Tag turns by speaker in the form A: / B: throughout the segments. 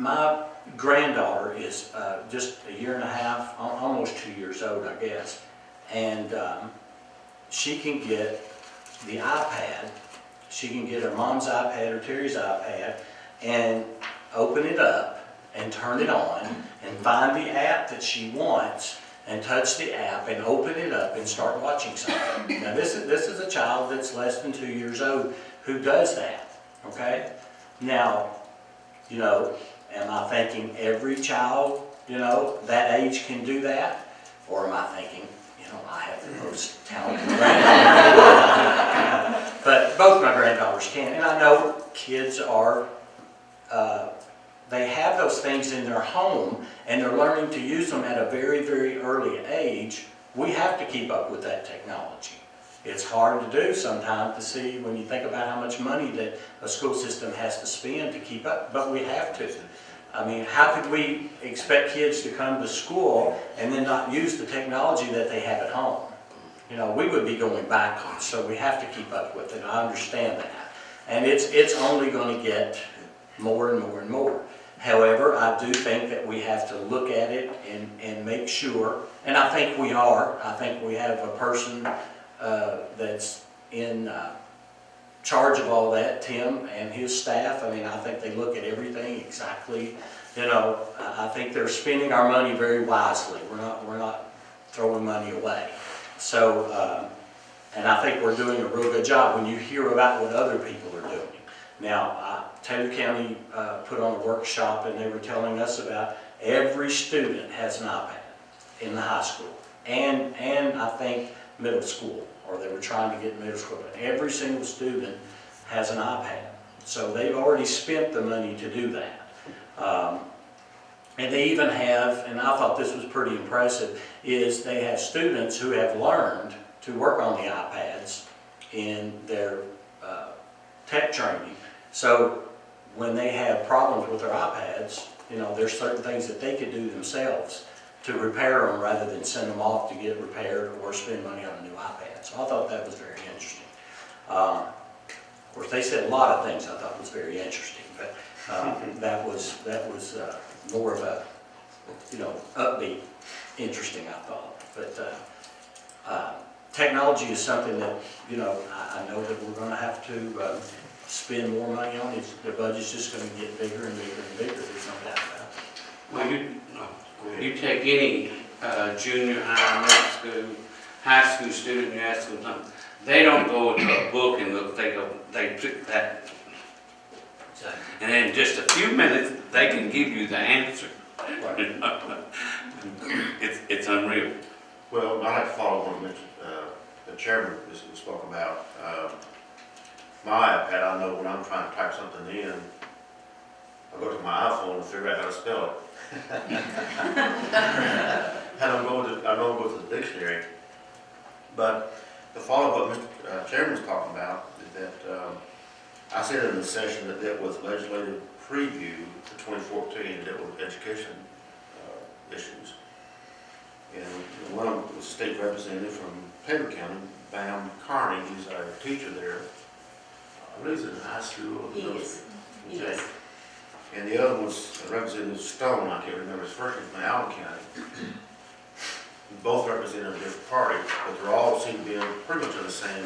A: my granddaughter is just a year and a half, almost 2 years old, I guess, and she can get the iPad. She can get her mom's iPad or Terry's iPad and open it up and turn it on and find the app that she wants and touch the app and open it up and start watching something. Now this is a child that's less than 2 years old who does that, okay? Now, you know, am I thinking every child, you know, that age can do that? Or am I thinking, you know, I have the most talented granddaughter? But both my granddaughters can, and I know kids are, they have those things in their home and they're learning to use them at a very, very early age. We have to keep up with that technology. It's hard to do sometimes to see when you think about how much money that a school system has to spend to keep up, but we have to. I mean, how could we expect kids to come to school and then not use the technology that they have at home? You know, we would be going backwards, so we have to keep up with it. I understand that. And it's only going to get more and more and more. However, I do think that we have to look at it and make sure, and I think we are. I think we have a person that's in charge of all that, Tim and his staff. I mean, I think they look at everything exactly. You know, I think they're spending our money very wisely. We're not throwing money away. So, and I think we're doing a real good job when you hear about what other people are doing. Now, Taylor County put on a workshop and they were telling us about every student has an iPad in the high school and I think middle school, or they were trying to get middle school, but every single student has an iPad. So they've already spent the money to do that. And they even have, and I thought this was pretty impressive, is they have students who have learned to work on the iPads in their tech training. So when they have problems with their iPads, you know, there's certain things that they could do themselves to repair them rather than send them off to get repaired or spend money on a new iPad. So I thought that was very interesting. Of course, they said a lot of things I thought was very interesting, but that was more of a, you know, upbeat, interesting, I thought. But technology is something that, you know, I know that we're going to have to spend more money on. The budget's just going to get bigger and bigger and bigger. There's no doubt about it.
B: Well, you take any junior high, middle school, high school student, you ask them something, they don't go to a book and look, they pick that. And in just a few minutes, they can give you the answer.
A: Right.
B: It's unreal.
C: Well, I'd like to follow on what the chairman spoke about. My iPad, I know when I'm trying to type something in, I go to my iPhone and figure out how to spell it. I don't go to the dictionary. But to follow what Mr. Chairman was talking about, is that I said in the session that dealt with legislative preview for 2014 that dealt with education issues. And one of them was a state representative from Taylor County, Bam Carney, who's our teacher there. I believe he's in high school.
D: He is.
C: Okay. And the other was Representative Stone, I can't remember his first name, from Allen County. Both represent a different party, but they all seem to be pretty much on the same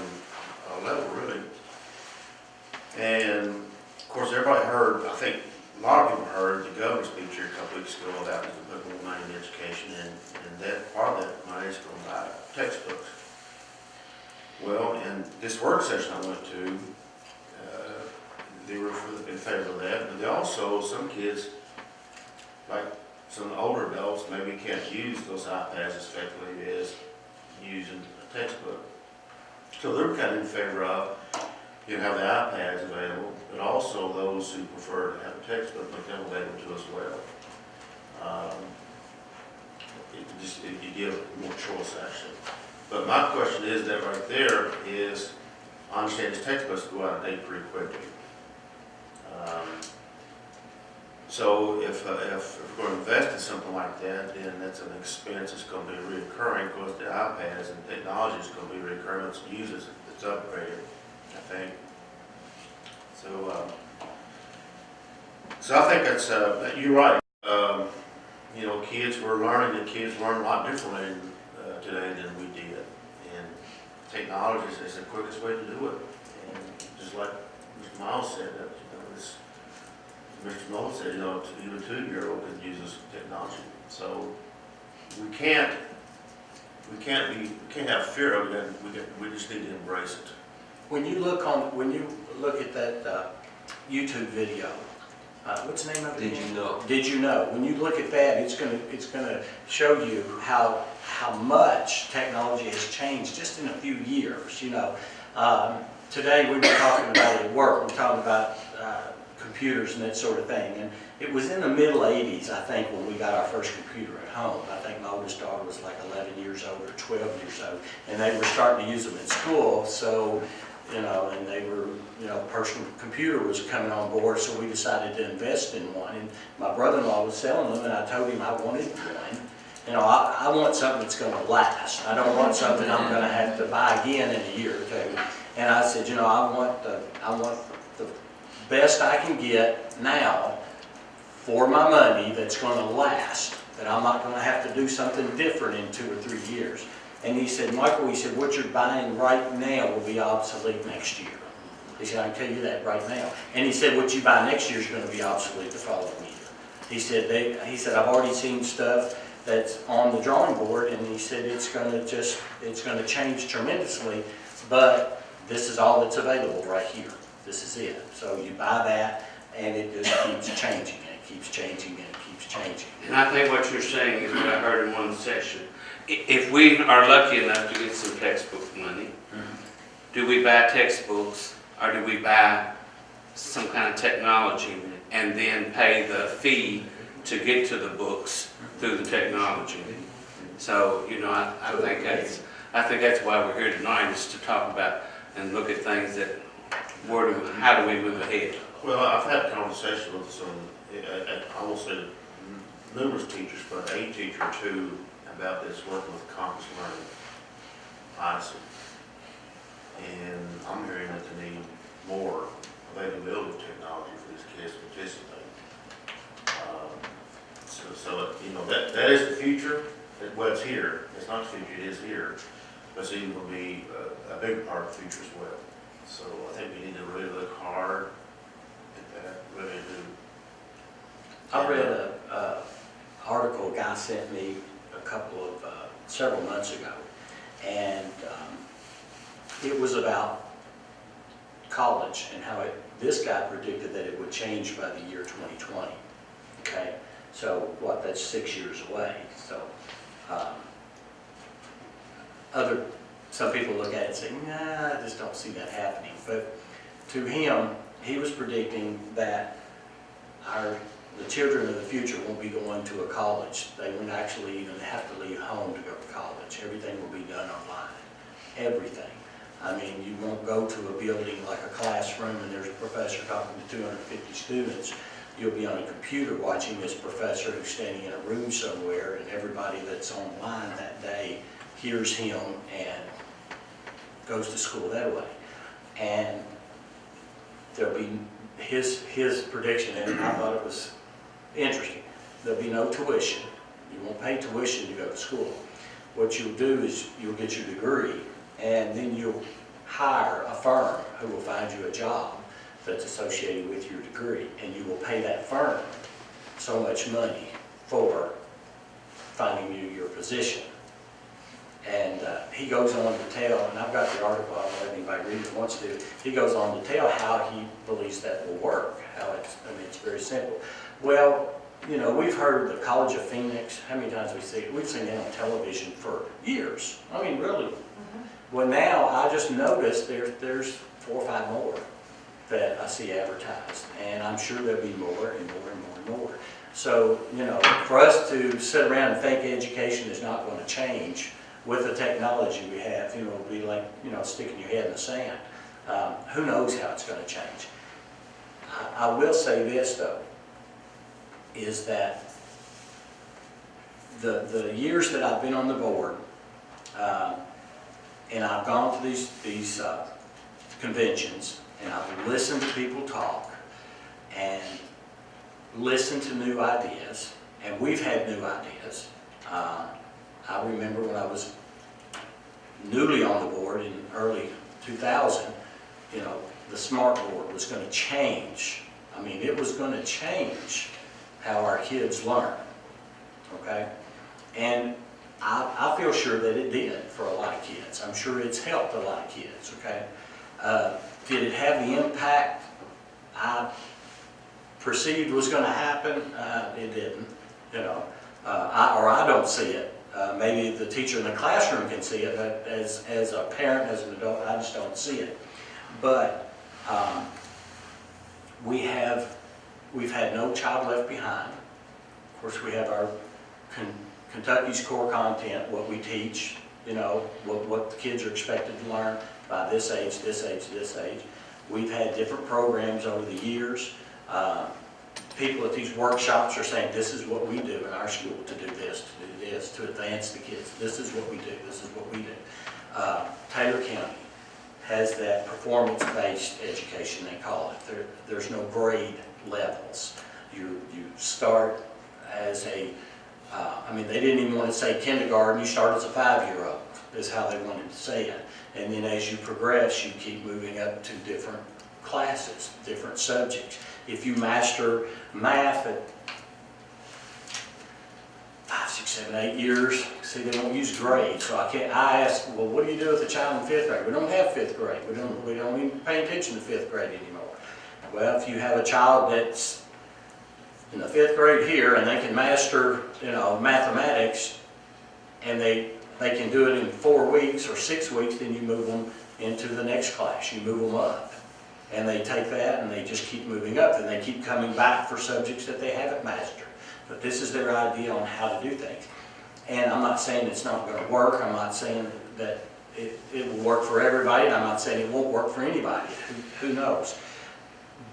C: level, really. And of course, everybody heard, I think a lot of people heard the governor's speech here a couple weeks ago about putting more money in education, and that part of that money is going to buy textbooks. Well, in this work session I went to, they were in favor of that, but they also, some kids, like some older adults, maybe can't use those iPads as effectively as using a textbook. So they're kind of in favor of, you have the iPads available, but also those who prefer to have a textbook make them available to as well. You give more choice, actually. But my question is that right there is, I understand these textbooks go out of date pretty quickly. So if we're going to invest in something like that, then that's an expense that's going to be reoccurring, because the iPads and technology is going to be reoccurring. It's used as it's upgraded, I think. So So I think that's, you're right. You know, the kids learn a lot differently today than we did. And technology is the quickest way to do it. And just like Mr. Miles said, that, Mr. Nolan said, you know, even a 2-year-old can use this technology. So we can't have fear of it. We just need to embrace it.
A: When you look at that YouTube video, what's the name of it?
D: Did you know?
A: Did you know? When you look at that, it's gonna show you how much technology has changed just in a few years. You know, today we were talking about it at work. We were talking about computers and that sort of thing. And it was in the middle 80s, I think, when we got our first computer at home. I think my oldest daughter was like 11 years old or 12 years old, and they were starting to use them in school. So, you know, and they were, you know, personal computer was coming on board, so we decided to invest in one. And my brother-in-law was selling them, and I told him I wanted one. You know, I want something that's going to last. I don't want something I'm going to have to buy again in a year or two. And I said, you know, I want the best I can get now for my money that's going to last, that I'm not going to have to do something different in 2 or 3 years. And he said, Michael, he said, what you're buying right now will be obsolete next year. He said, I can tell you that right now. And he said, what you buy next year is going to be obsolete the following year. He said, I've already seen stuff that's on the drawing board, and he said, it's going to change tremendously, but this is all that's available right here. This is it. So you buy that, and it just keeps changing, and it keeps changing, and it keeps changing.
B: And I think what you're saying is what I heard in one session. If we are lucky enough to get some textbook money, do we buy textbooks, or do we buy some kind of technology and then pay the fee to get to the books through the technology? So, you know, I think that's why we're here tonight, is to talk about and look at things that, how do we move ahead?
C: Well, I've had conversations with some, I won't say numerous teachers, but a teacher or two about this, working with Compass Learning, Odyssey. And I'm hearing that they need more availability of technology for these kids to participate. So you know, that is the future. Well, it's here. It's not the future, it is here. But it's even going to be a big part of the future as well. So I think we need to really look hard at that, really do.
A: I read an article a guy sent me several months ago, and it was about college and how this guy predicted that it would change by the year 2020. Okay, so what? That's 6 years away. So some people look at it and say, nah, I just don't see that happening. But to him, he was predicting that the children of the future won't be going to a college. They won't actually even have to leave home to go to college. Everything will be done online. Everything. I mean, you won't go to a building like a classroom and there's a professor talking to 250 students. You'll be on a computer watching this professor who's standing in a room somewhere, and everybody that's online that day hears him and goes to school that way. And there'll be his prediction, and I thought it was interesting. There'll be no tuition. You won't pay tuition to go to school. What you'll do is you'll get your degree, and then you'll hire a firm who will find you a job that's associated with your degree, and you will pay that firm so much money for finding you your position. And he goes on to tell, and I've got the article, I don't know if anybody read it wants to, he goes on to tell how he believes that will work, it's very simple. Well, you know, we've heard the College of Phoenix, how many times we see it? We've seen it on television for years. I mean, really. Well, now I just noticed there's 4 or 5 more that I see advertised, and I'm sure there'll be more and more and more and more. So, you know, for us to sit around and think education is not going to change with the technology we have, you know, it'll be like, you know, sticking your head in the sand. Who knows how it's going to change? I will say this, though, is that the years that I've been on the board, and I've gone to these conventions, and I've listened to people talk, and listen to new ideas, and we've had new ideas. I remember when I was newly on the board in early 2000, you know, the smart board was going to change. I mean, it was going to change how our kids learn, okay? And I feel sure that it did for a lot of kids. I'm sure it's helped a lot of kids, okay? Did it have the impact I perceived was going to happen? It didn't, you know. I don't see it. Maybe the teacher in the classroom can see it, but as a parent, as an adult, I just don't see it. But we've had no child left behind. Of course, we have our Kentucky's core content, what we teach, you know, what the kids are expected to learn by this age, this age, this age. We've had different programs over the years. People at these workshops are saying, this is what we do in our school to do this, to advance the kids. This is what we do, this is what we do. Taylor County has that performance-based education, they call it. There's no grade levels. You start as a, I mean, they didn't even want to say kindergarten, you start as a 5-year-old, is how they wanted to say it. And then as you progress, you keep moving up to different classes, different subjects. If you master math at 5, 6, 7, 8 years, see, they don't use grades. So I ask, well, what do you do with a child in 5th grade? We don't have 5th grade. We don't even pay attention to 5th grade anymore. Well, if you have a child that's in the 5th grade here and they can master, you know, mathematics, and they can do it in 4 weeks or 6 weeks, then you move them into the next class. You move them up. And they take that and they just keep moving up, and they keep coming back for subjects that they haven't mastered. But this is their idea on how to do things. And I'm not saying it's not going to work. I'm not saying that it will work for everybody, and I'm not saying it won't work for anybody. Who knows?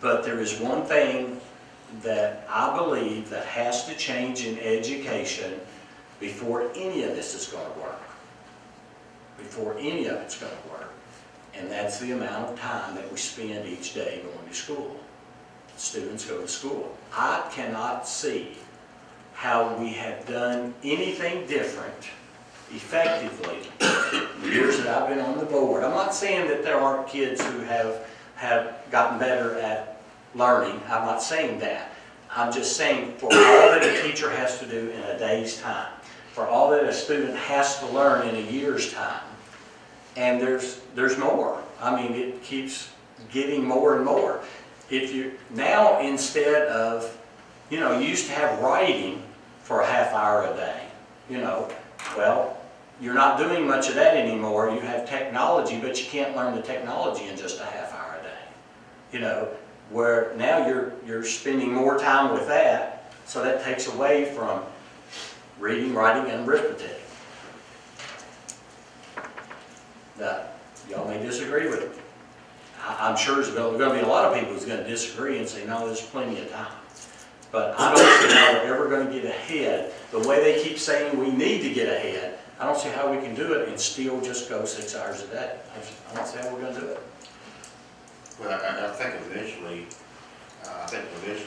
A: But there is one thing that I believe that has to change in education before any of this is going to work. Before any of it's going to work. And that's the amount of time that we spend each day going to school. Students go to school. I cannot see how we have done anything different effectively the years that I've been on the board. I'm not saying that there aren't kids who have gotten better at learning. I'm not saying that. I'm just saying for all that a teacher has to do in a day's time, for all that a student has to learn in a year's time, and there's more. I mean, it keeps getting more and more. If you now, instead of, you know, you used to have writing for a half hour a day, you know, well, you're not doing much of that anymore. You have technology, but you can't learn the technology in just a half hour a day. You know, where now you're spending more time with that, so that takes away from reading, writing, and arithmetic. Y'all may disagree with me. I'm sure there's going to be a lot of people who's going to disagree and say, no, there's plenty of time. But I don't see how we're ever going to get ahead. The way they keep saying we need to get ahead, I don't see how we can do it and still just go 6 hours a day. I don't see how we're going to do it.
C: Well, I think eventually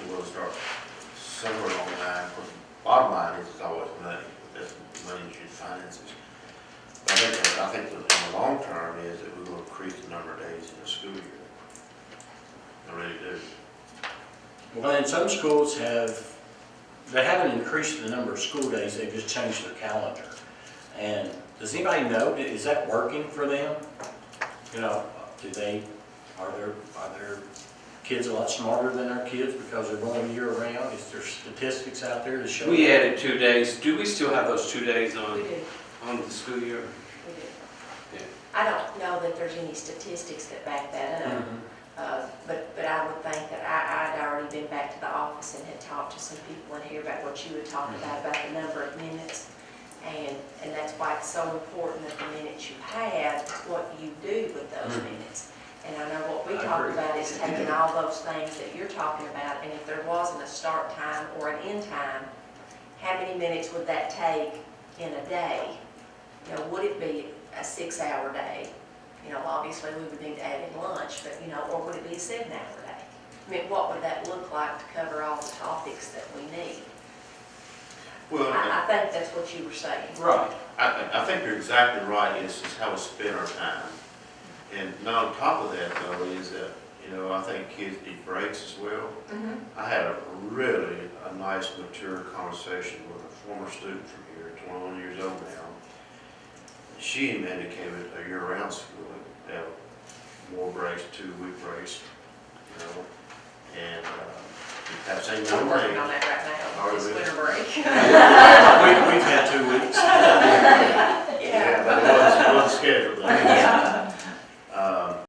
C: we'll start somewhere along the line. Bottom line is it's always money. That's money issues, finances. But I think that in the long term is that we will increase the number of days in the school year. I really do.
A: Well, and some schools they haven't increased the number of school days, they've just changed their calendar. And does anybody know, is that working for them? You know, are their kids a lot smarter than our kids because they're going year round? Is there statistics out there to show
B: We
A: that?
B: added 2 days. Do we still have those 2 days on?
D: We do.
B: On the school year?
D: We do.
B: Yeah.
D: I don't know that there's any statistics that back that up, but I would think that I'd already been back to the office and had talked to some people in here about what you had talked about the number of minutes, and that's why it's so important that the minutes you have is what you do with those minutes. And I know what we talked about is taking all those things that you're talking about, and if there wasn't a start time or an end time, how many minutes would that take in a day? You know, would it be a 6-hour day? You know, obviously we would need to add in lunch, but you know, or would it be a 7-hour day? I mean, what would that look like to cover all the topics that we need?
C: Well,
D: I think that's what you were saying.
A: Right.
C: I think you're exactly right, is how we spend our time. And now on top of that though, is that, you know, I think kids need breaks as well.
D: Mhm.
C: I had a really nice mature conversation with a former student from here, 21 years old now. She indicated a year-round school, they have more breaks, 2-week breaks, you know, and have same
D: We're
C: number of
D: working on
C: days.
D: that right now,
C: Are
D: this
C: we?
D: winter break.
A: We've had 2 weeks.
C: Yeah, but it wasn't scheduled.
D: Yeah.